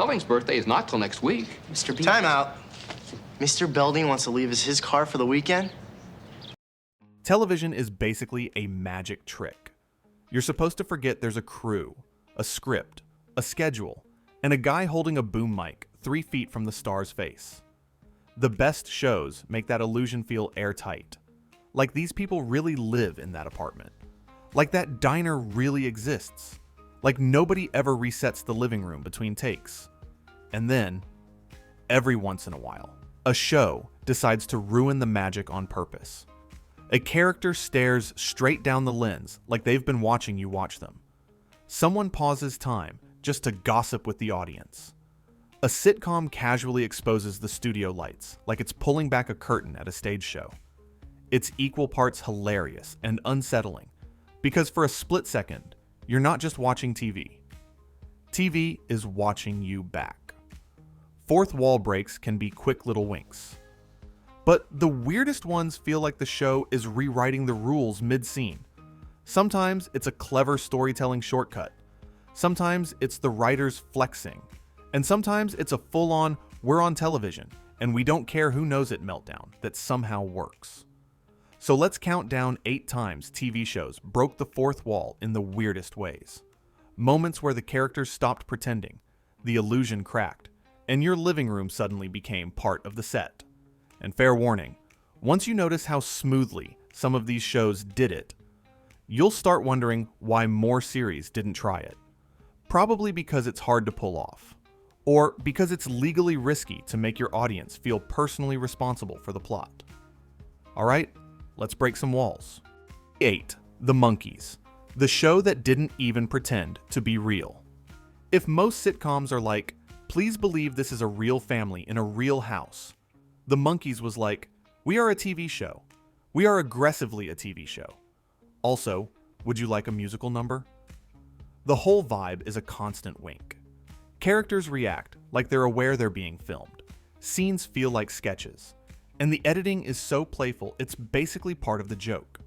Belding's birthday is not till next week. Mr. B. Time out. Mr. Belding wants to leave us his car for the weekend? Television is basically a magic trick. You're supposed to forget there's a crew, a script, a schedule, and a guy holding a boom mic 3 feet from the star's face. The best shows make that illusion feel airtight. Like these people really live in that apartment. Like that diner really exists. Like nobody ever resets the living room between takes. And then, every once in a while, a show decides to ruin the magic on purpose. A character stares straight down the lens like they've been watching you watch them. Someone pauses time just to gossip with the audience. A sitcom casually exposes the studio lights like it's pulling back a curtain at a stage show. It's equal parts hilarious and unsettling because for a split second, you're not just watching TV. TV is watching you back. Fourth wall breaks can be quick little winks. But the weirdest ones feel like the show is rewriting the rules mid-scene. Sometimes it's a clever storytelling shortcut. Sometimes it's the writers flexing. And sometimes it's a full-on, we're on television, and we don't care who knows it meltdown that somehow works. So let's count down 8 times TV shows broke the fourth wall in the weirdest ways. Moments where the characters stopped pretending, the illusion cracked, and your living room suddenly became part of the set. And fair warning, once you notice how smoothly some of these shows did it, you'll start wondering why more series didn't try it. Probably because it's hard to pull off. Or because it's legally risky to make your audience feel personally responsible for the plot. Alright, let's break some walls. 8. The Monkees. The show that didn't even pretend to be real. If most sitcoms are like, please believe this is a real family in a real house, The Monkees was like, we are a TV show. We are aggressively a TV show. Also, would you like a musical number? The whole vibe is a constant wink. Characters react like they're aware they're being filmed. Scenes feel like sketches. And the editing is so playful, it's basically part of the joke.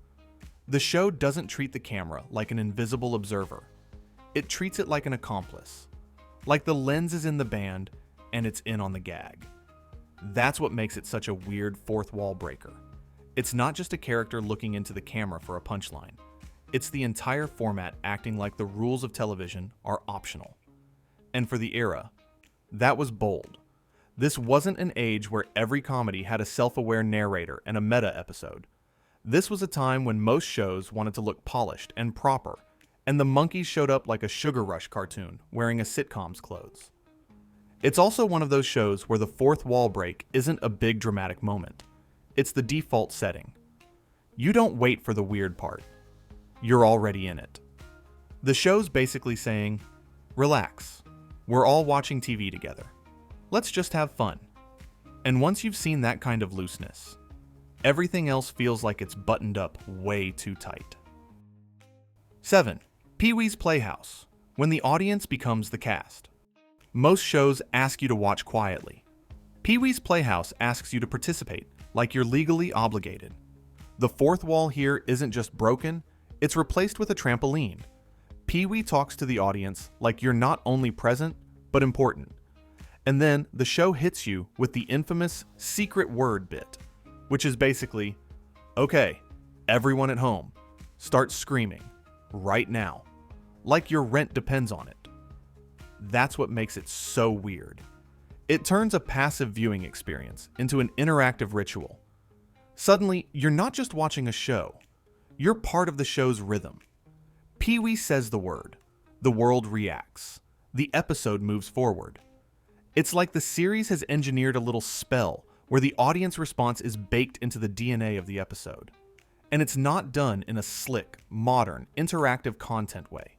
The show doesn't treat the camera like an invisible observer. It treats it like an accomplice. Like the lens is in the band, and it's in on the gag. That's what makes it such a weird fourth wall breaker. It's not just a character looking into the camera for a punchline. It's the entire format acting like the rules of television are optional. And for the era, that was bold. This wasn't an age where every comedy had a self-aware narrator and a meta episode. This was a time when most shows wanted to look polished and proper, and the Monkees showed up like a Sugar Rush cartoon wearing a sitcom's clothes. It's also one of those shows where the fourth wall break isn't a big dramatic moment. It's the default setting. You don't wait for the weird part. You're already in it. The show's basically saying, relax. We're all watching TV together. Let's just have fun. And once you've seen that kind of looseness, everything else feels like it's buttoned up way too tight. 7. Pee-wee's Playhouse. When the audience becomes the cast. Most shows ask you to watch quietly. Pee-wee's Playhouse asks you to participate, like you're legally obligated. The fourth wall here isn't just broken, it's replaced with a trampoline. Pee-wee talks to the audience like you're not only present, but important. And then the show hits you with the infamous secret word bit, which is basically, okay, everyone at home, start screaming, right now, like your rent depends on it. That's what makes it so weird. It turns a passive viewing experience into an interactive ritual. Suddenly, you're not just watching a show, you're part of the show's rhythm. Pee-wee says the word, the world reacts, the episode moves forward. It's like the series has engineered a little spell where the audience response is baked into the DNA of the episode. And it's not done in a slick, modern, interactive content way.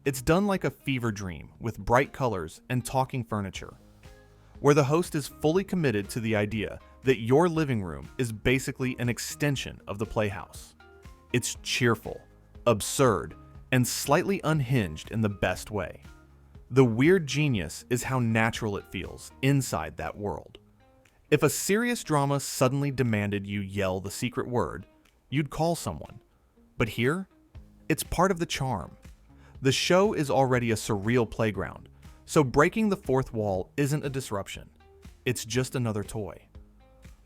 It's done like a fever dream with bright colors and talking furniture, where the host is fully committed to the idea that your living room is basically an extension of the Playhouse. It's cheerful, absurd, and slightly unhinged in the best way. The weird genius is how natural it feels inside that world. If a serious drama suddenly demanded you yell the secret word, you'd call someone. But here, it's part of the charm. The show is already a surreal playground, So breaking the fourth wall isn't a disruption. It's just another toy.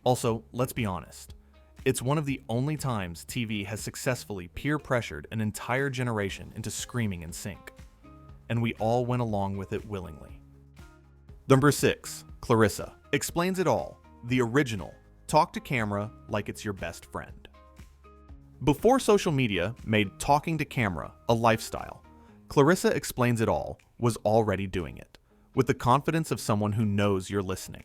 Also, let's be honest. It's one of the only times TV has successfully peer pressured an entire generation into screaming in sync. And we all went along with it willingly. Number 6. Clarissa Explains It All, the original. Talk to camera like it's your best friend. Before social media made talking to camera a lifestyle, Clarissa Explains It All was already doing it, with the confidence of someone who knows you're listening.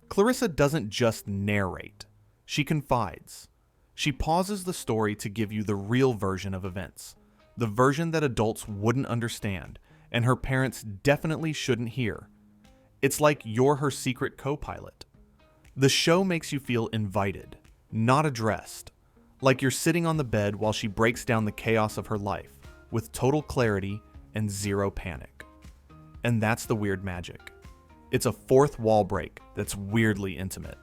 Clarissa doesn't just narrate, she confides. She pauses the story to give you the real version of events, the version that adults wouldn't understand and her parents definitely shouldn't hear. It's like you're her secret co-pilot. The show makes you feel invited, not addressed, like you're sitting on the bed while she breaks down the chaos of her life with total clarity and zero panic. And that's the weird magic. It's a fourth wall break that's weirdly intimate.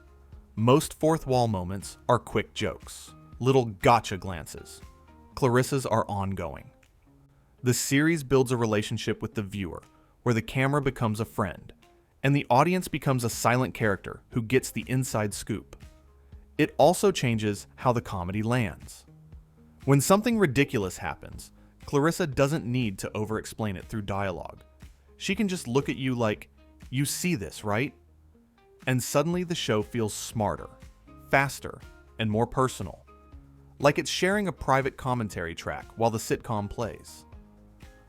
Most fourth wall moments are quick jokes, little gotcha glances. Clarissa's are ongoing. The series builds a relationship with the viewer, where the camera becomes a friend, and the audience becomes a silent character who gets the inside scoop. It also changes how the comedy lands. When something ridiculous happens, Clarissa doesn't need to over-explain it through dialogue. She can just look at you like, "You see this, right?" And suddenly the show feels smarter, faster, and more personal. Like it's sharing a private commentary track while the sitcom plays.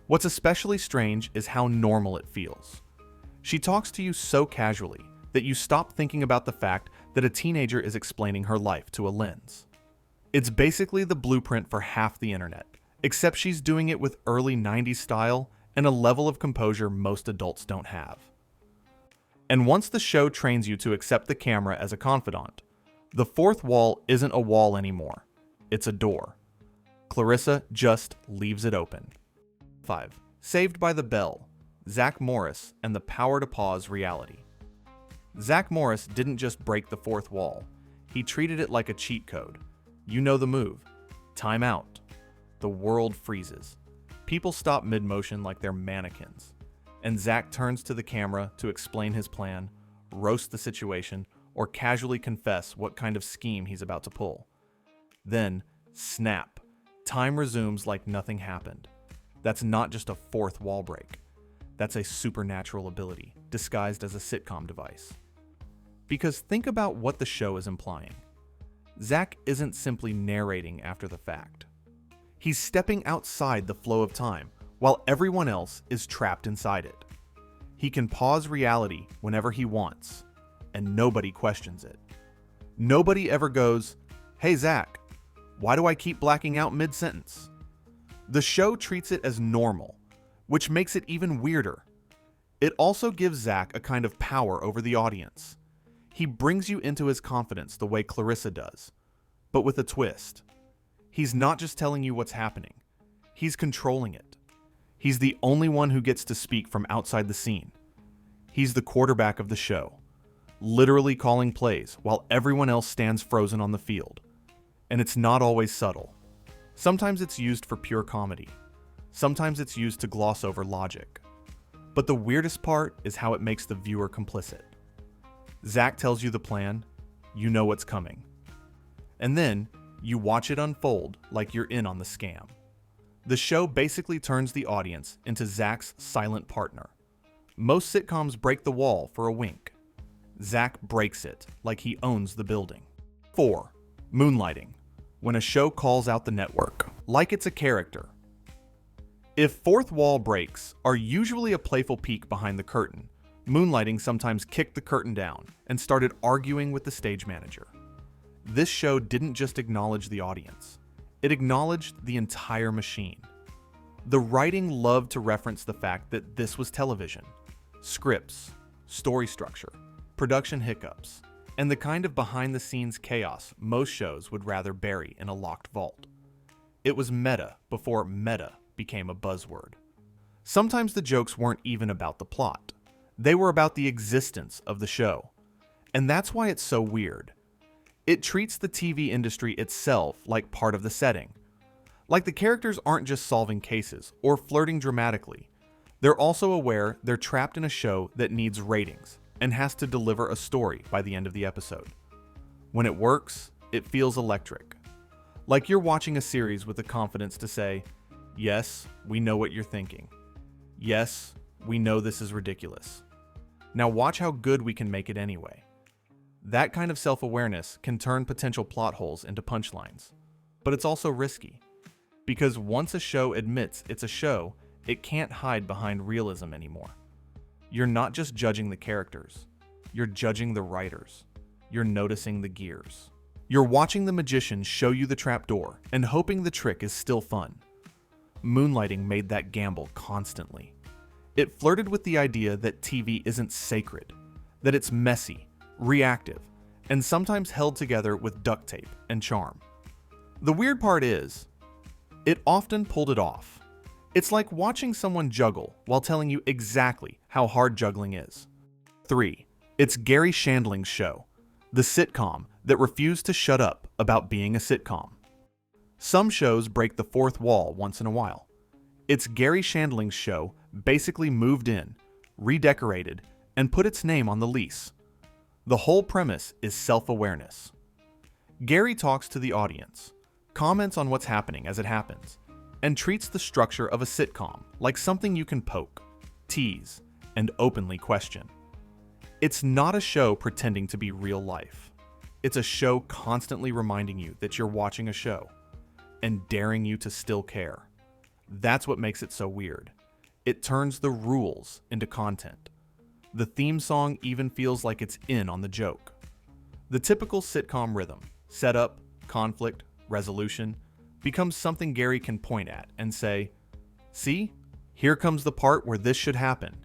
What's especially strange is how normal it feels. She talks to you so casually that you stop thinking about the fact that a teenager is explaining her life to a lens. It's basically the blueprint for half the internet, except she's doing it with early 90s style and a level of composure most adults don't have. And once the show trains you to accept the camera as a confidant, the fourth wall isn't a wall anymore. It's a door. Clarissa just leaves it open. 5. Saved by the Bell. Zach Morris and the Power to Pause reality. Zach Morris didn't just break the fourth wall. He treated it like a cheat code. You know the move. Time out. The world freezes. People stop mid-motion like they're mannequins. And Zach turns to the camera to explain his plan, roast the situation, or casually confess what kind of scheme he's about to pull. Then, snap. Time resumes like nothing happened. That's not just a fourth wall break. That's a supernatural ability, disguised as a sitcom device. Because think about what the show is implying. Zach isn't simply narrating after the fact. He's stepping outside the flow of time, while everyone else is trapped inside it. He can pause reality whenever he wants, and nobody questions it. Nobody ever goes, "Hey Zach, why do I keep blacking out mid-sentence?" The show treats it as normal, which makes it even weirder. It also gives Zach a kind of power over the audience. He brings you into his confidence the way Clarissa does, but with a twist. He's not just telling you what's happening. He's controlling it. He's the only one who gets to speak from outside the scene. He's the quarterback of the show, literally calling plays while everyone else stands frozen on the field. And it's not always subtle. Sometimes it's used for pure comedy. Sometimes it's used to gloss over logic. But the weirdest part is how it makes the viewer complicit. Zach tells you the plan, you know what's coming. And then, you watch it unfold like you're in on the scam. The show basically turns the audience into Zach's silent partner. Most sitcoms break the wall for a wink. Zach breaks it like he owns the building. 4. Moonlighting. When a show calls out the network, like it's a character. If fourth wall breaks are usually a playful peek behind the curtain, Moonlighting sometimes kicked the curtain down and started arguing with the stage manager. This show didn't just acknowledge the audience. It acknowledged the entire machine. The writing loved to reference the fact that this was television. Scripts, story structure, production hiccups, and the kind of behind-the-scenes chaos most shows would rather bury in a locked vault. It was meta before meta became a buzzword. Sometimes the jokes weren't even about the plot. They were about the existence of the show. And that's why it's so weird. It treats the TV industry itself like part of the setting. Like the characters aren't just solving cases or flirting dramatically. They're also aware they're trapped in a show that needs ratings and has to deliver a story by the end of the episode. When it works, it feels electric. Like you're watching a series with the confidence to say, "Yes, we know what you're thinking. Yes, we know this is ridiculous. Now watch how good we can make it anyway." That kind of self-awareness can turn potential plot holes into punchlines. But it's also risky, because once a show admits it's a show, it can't hide behind realism anymore. You're not just judging the characters, you're judging the writers. You're noticing the gears. You're watching the magician show you the trapdoor and hoping the trick is still fun. Moonlighting made that gamble constantly. It flirted with the idea that TV isn't sacred, that it's messy, reactive, and sometimes held together with duct tape and charm. The weird part is, it often pulled it off. It's like watching someone juggle while telling you exactly how hard juggling is. 3. It's Garry Shandling's show, the sitcom that refused to shut up about being a sitcom. Some shows break the fourth wall once in a while. It's Garry Shandling's show basically moved in, redecorated, and put its name on the lease. The whole premise is self-awareness. Garry talks to the audience, comments on what's happening as it happens, and treats the structure of a sitcom like something you can poke, tease, and openly question. It's not a show pretending to be real life. It's a show constantly reminding you that you're watching a show and daring you to still care. That's what makes it so weird. It turns the rules into content. The theme song even feels like it's in on the joke. The typical sitcom rhythm, setup, conflict, resolution, becomes something Garry can point at and say, "See, here comes the part where this should happen."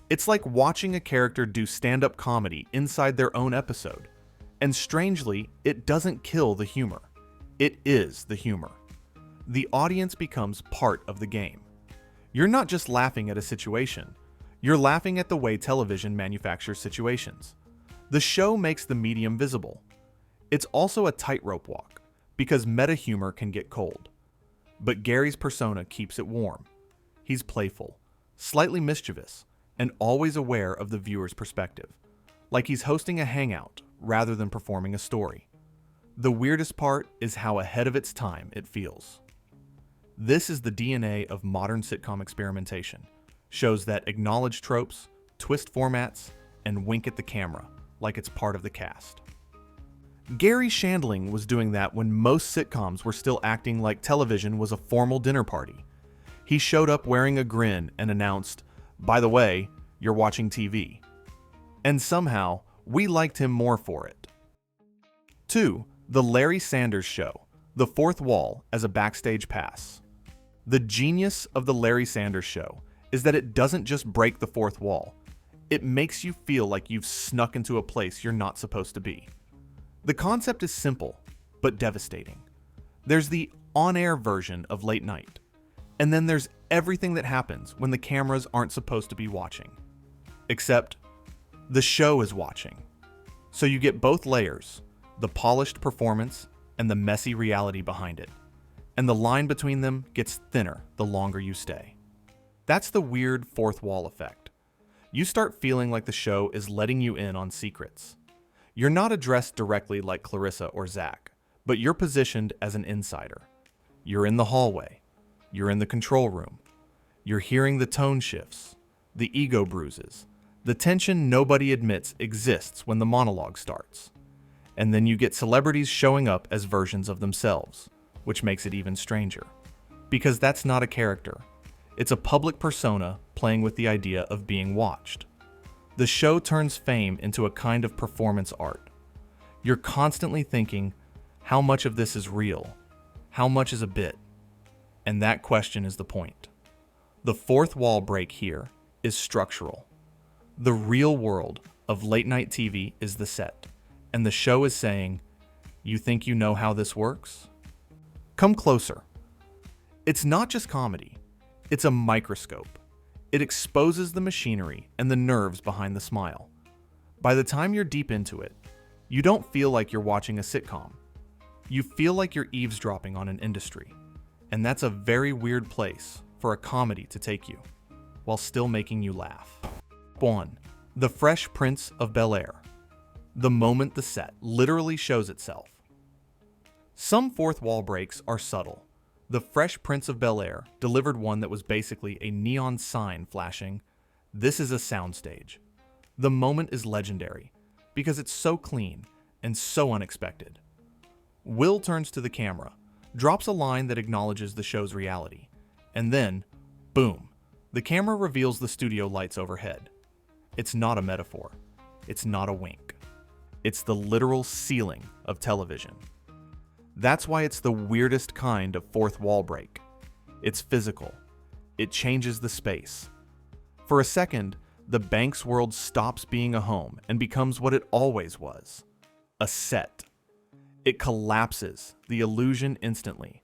It's like watching a character do stand-up comedy inside their own episode. And strangely, it doesn't kill the humor. It is the humor. The audience becomes part of the game. You're not just laughing at a situation. You're laughing at the way television manufactures situations. The show makes the medium visible. It's also a tightrope walk, because meta humor can get cold. But Garry's persona keeps it warm. He's playful, slightly mischievous, and always aware of the viewer's perspective, like he's hosting a hangout rather than performing a story. The weirdest part is how ahead of its time it feels. This is the DNA of modern sitcom experimentation. Shows that acknowledge tropes, twist formats, and wink at the camera like it's part of the cast. Garry Shandling was doing that when most sitcoms were still acting like television was a formal dinner party. He showed up wearing a grin and announced, "By the way, you're watching TV." And somehow, we liked him more for it. 2. The Larry Sanders Show, the fourth wall as a backstage pass. The genius of the Larry Sanders Show is that it doesn't just break the fourth wall. It makes you feel like you've snuck into a place you're not supposed to be. The concept is simple, but devastating. There's the on-air version of late night, and then there's everything that happens when the cameras aren't supposed to be watching. Except, the show is watching. So you get both layers, the polished performance and the messy reality behind it. And the line between them gets thinner the longer you stay. That's the weird fourth wall effect. You start feeling like the show is letting you in on secrets. You're not addressed directly like Clarissa or Zach, but you're positioned as an insider. You're in the hallway. You're in the control room. You're hearing the tone shifts, the ego bruises, the tension nobody admits exists when the monologue starts. And then you get celebrities showing up as versions of themselves, which makes it even stranger. Because that's not a character. It's a public persona playing with the idea of being watched. The show turns fame into a kind of performance art. You're constantly thinking, how much of this is real? How much is a bit? And that question is the point. The fourth wall break here is structural. The real world of late night TV is the set, and the show is saying, "You think you know how this works? Come closer." It's not just comedy. It's a microscope. It exposes the machinery and the nerves behind the smile. By the time you're deep into it, you don't feel like you're watching a sitcom. You feel like you're eavesdropping on an industry. And that's a very weird place for a comedy to take you. while still making you laugh. 1. The Fresh Prince of Bel-Air. The moment the set literally shows itself. Some fourth wall breaks are subtle. The Fresh Prince of Bel-Air delivered one that was basically a neon sign flashing, "This is a soundstage." The moment is legendary because it's so clean and so unexpected. Will turns to the camera, drops a line that acknowledges the show's reality, and then, boom, the camera reveals the studio lights overhead. It's not a metaphor. It's not a wink. It's the literal ceiling of television. That's why it's the weirdest kind of fourth wall break. It's physical. It changes the space. For a second, the bank's world stops being a home and becomes what it always was, a set. It collapses the illusion instantly,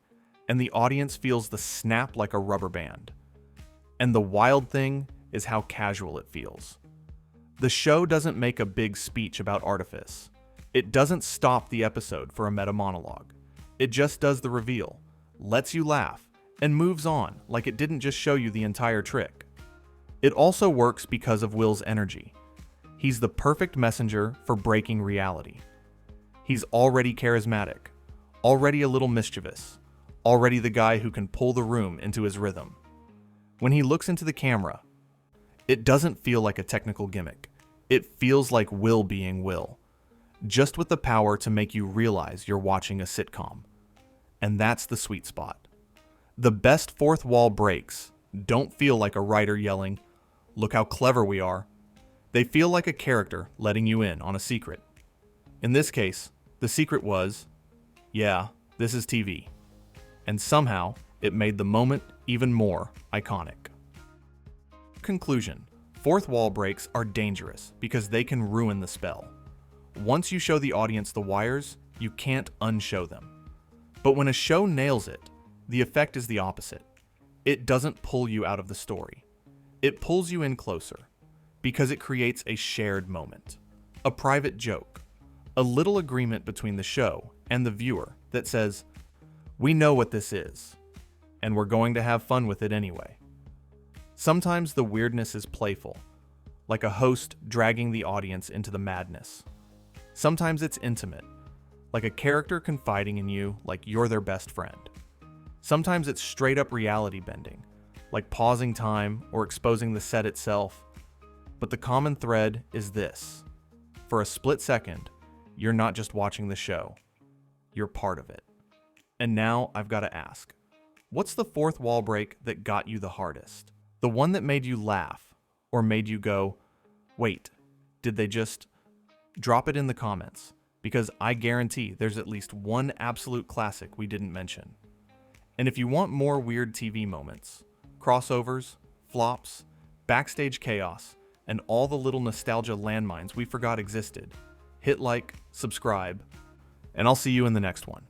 and the audience feels the snap like a rubber band. And the wild thing is how casual it feels. The show doesn't make a big speech about artifice. It doesn't stop the episode for a meta monologue. It just does the reveal, lets you laugh, and moves on like it didn't just show you the entire trick. It also works because of Will's energy. He's the perfect messenger for breaking reality. He's already charismatic, already a little mischievous, already the guy who can pull the room into his rhythm. When he looks into the camera, it doesn't feel like a technical gimmick. It feels like Will being Will, just with the power to make you realize you're watching a sitcom. And that's the sweet spot. The best fourth wall breaks don't feel like a writer yelling, "Look how clever we are." They feel like a character letting you in on a secret. In this case, the secret was, yeah, this is TV. And somehow, it made the moment even more iconic. Conclusion. Fourth wall breaks are dangerous because they can ruin the spell. Once you show the audience the wires, you can't unshow them. But when a show nails it, the effect is the opposite. It doesn't pull you out of the story. It pulls you in closer because it creates a shared moment, a private joke, a little agreement between the show and the viewer that says, "We know what this is, and we're going to have fun with it anyway." Sometimes the weirdness is playful, like a host dragging the audience into the madness. Sometimes it's intimate, like a character confiding in you like you're their best friend. Sometimes it's straight up reality bending, like pausing time or exposing the set itself. But the common thread is this. For a split second, you're not just watching the show, you're part of it. And now I've got to ask, what's the fourth wall break that got you the hardest? The one that made you laugh or made you go, wait, did they just... Drop it in the comments, because I guarantee there's at least one absolute classic we didn't mention. And if you want more weird TV moments, crossovers, flops, backstage chaos, and all the little nostalgia landmines we forgot existed, hit like, subscribe, and I'll see you in the next one.